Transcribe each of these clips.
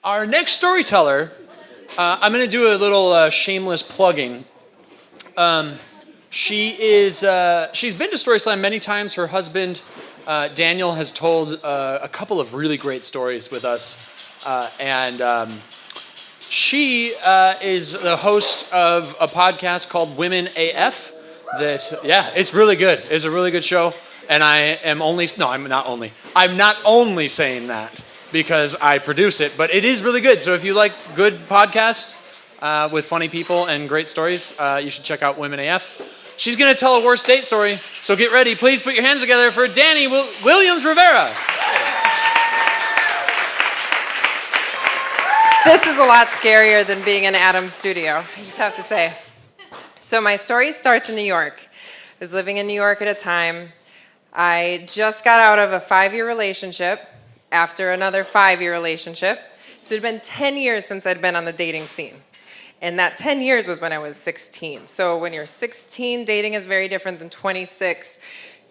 Our next storyteller, I'm going to do a little shameless plugging. She's been to Story Slam many times. Her husband, Daniel, has told a couple of really great stories with us. And she is the host of a podcast called Women AF. It's really good. It's a really good show. And I'm not only saying that because I produce it, but it is really good. So if you like good podcasts with funny people and great stories, you should check out Women AF. She's going to tell a worst date story, so get ready. Please put your hands together for Danie Williams-Rivera. This is a lot scarier than being in Adam's studio, I just have to say. So my story starts in New York. I was living in New York at a time. I just got out of a 5-year relationship after another 5-year relationship. So it had been 10 years since I'd been on the dating scene. And that 10 years was when I was 16. So when you're 16, dating is very different than 26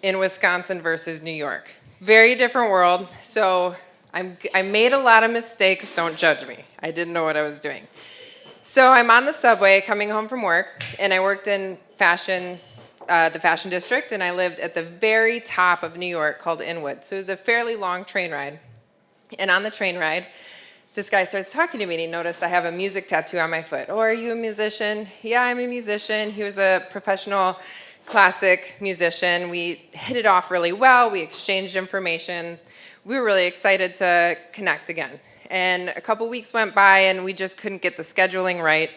in Wisconsin versus New York. Very different world. So I made a lot of mistakes. Don't judge me. I didn't know what I was doing. So I'm on the subway coming home from work, and I worked in the fashion district, and I lived at the very top of New York called Inwood. So it was a fairly long train ride. And on the train ride, this guy starts talking to me, and he noticed I have a music tattoo on my foot. Oh, are you a musician? Yeah, I'm a musician. He was a professional classic musician. We hit it off really well. We exchanged information. We were really excited to connect again. And a couple weeks went by, and we just couldn't get the scheduling right.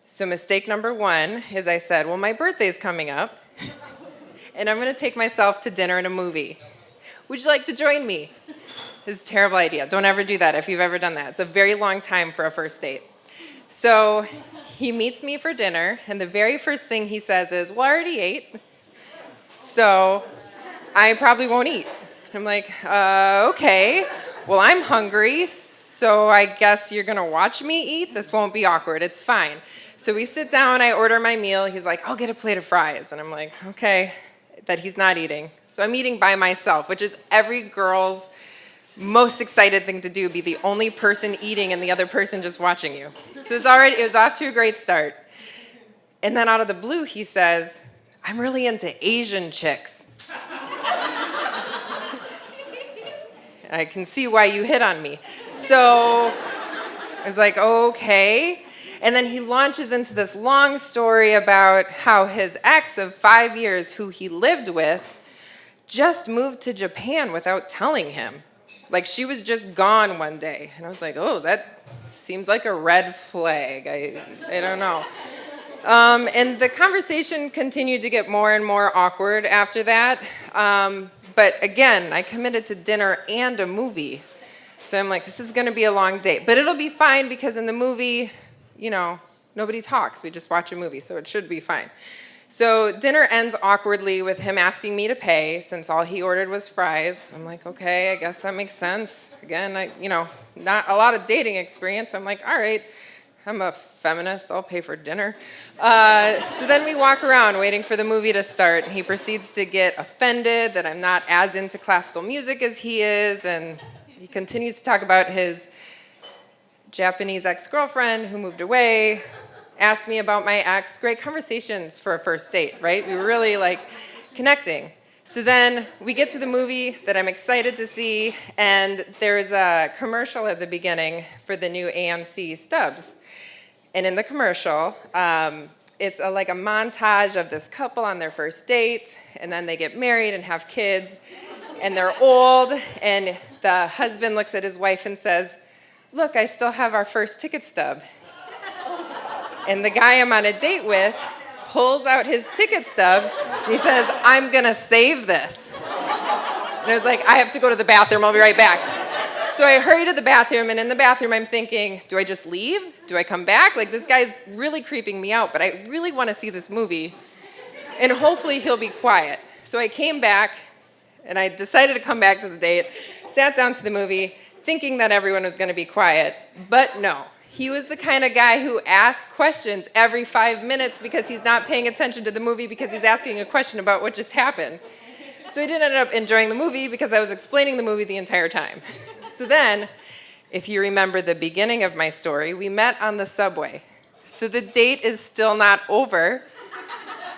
So mistake number one is I said, well, my birthday's coming up, and I'm going to take myself to dinner and a movie. Would you like to join me? This is a terrible idea. Don't ever do that if you've ever done that. It's a very long time for a first date. So he meets me for dinner, and the very first thing he says is, well, I already ate, so I probably won't eat. I'm like, okay, well, I'm hungry, so I guess you're going to watch me eat? This won't be awkward. It's fine. So we sit down. I order my meal. He's like, I'll get a plate of fries. And I'm like, okay, that he's not eating. So I'm eating by myself, which is every girl's most excited thing to do, be the only person eating and the other person just watching you. So it was off to a great start. And then out of the blue, he says, I'm really into Asian chicks. I can see why you hit on me. So I was like, okay. And then he launches into this long story about how his ex of 5 years, who he lived with, just moved to Japan without telling him. Like, she was just gone one day. And I was like, oh, that seems like a red flag. I don't know. And the conversation continued to get more and more awkward after that. But again, I committed to dinner and a movie. So I'm like, this is going to be a long date. But it'll be fine because in the movie, nobody talks. We just watch a movie, so it should be fine. So dinner ends awkwardly with him asking me to pay since all he ordered was fries. I'm like, okay, I guess that makes sense. Again, not a lot of dating experience. I'm like, all right, I'm a feminist. I'll pay for dinner. So then we walk around waiting for the movie to start. He proceeds to get offended that I'm not as into classical music as he is, and he continues to talk about his Japanese ex-girlfriend who moved away, asked me about my ex. Great conversations for a first date, right? We were really connecting. So then we get to the movie that I'm excited to see, and there's a commercial at the beginning for the new AMC Stubbs. And in the commercial, it's a montage of this couple on their first date, and then they get married and have kids, and they're old, and the husband looks at his wife and says, look, I still have our first ticket stub. And the guy I'm on a date with pulls out his ticket stub, and he says, I'm going to save this. And I was like, I have to go to the bathroom. I'll be right back. So I hurry to the bathroom, and in the bathroom, I'm thinking, do I just leave? Do I come back? This guy's really creeping me out, but I really want to see this movie, and hopefully he'll be quiet. So I came back, and I decided to come back to the date, sat down to the movie, thinking that everyone was going to be quiet, but no. He was the kind of guy who asked questions every 5 minutes because he's not paying attention to the movie because he's asking a question about what just happened. So I didn't end up enjoying the movie because I was explaining the movie the entire time. So then If you remember the beginning of my story, we met on the subway. So the date is still not over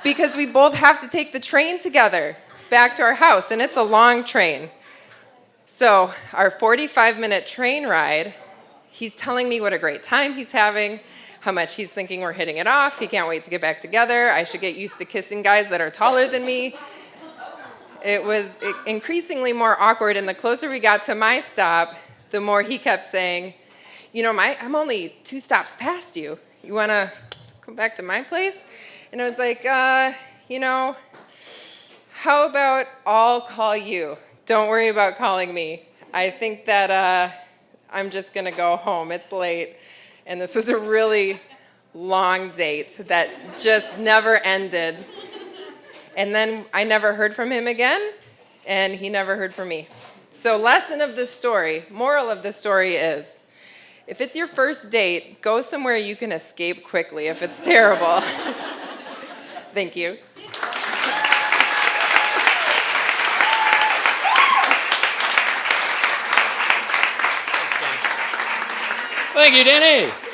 because we both have to take the train together back to our house, and it's a long train. So our 45-minute train ride, he's telling me what a great time he's having, how much he's thinking we're hitting it off. He can't wait to get back together. I should get used to kissing guys that are taller than me. It was increasingly more awkward, and the closer we got to my stop, the more he kept saying, you know, I'm only 2 stops past you. You want to come back to my place? And I was like, you know, how about I'll call you? Don't worry about calling me. I think that I'm just going to go home. It's late. And this was a really long date that just never ended. And then I never heard from him again, and he never heard from me. So lesson of this story, moral of the story is, if it's your first date, go somewhere you can escape quickly if it's terrible. Thank you. Thank you, Danie.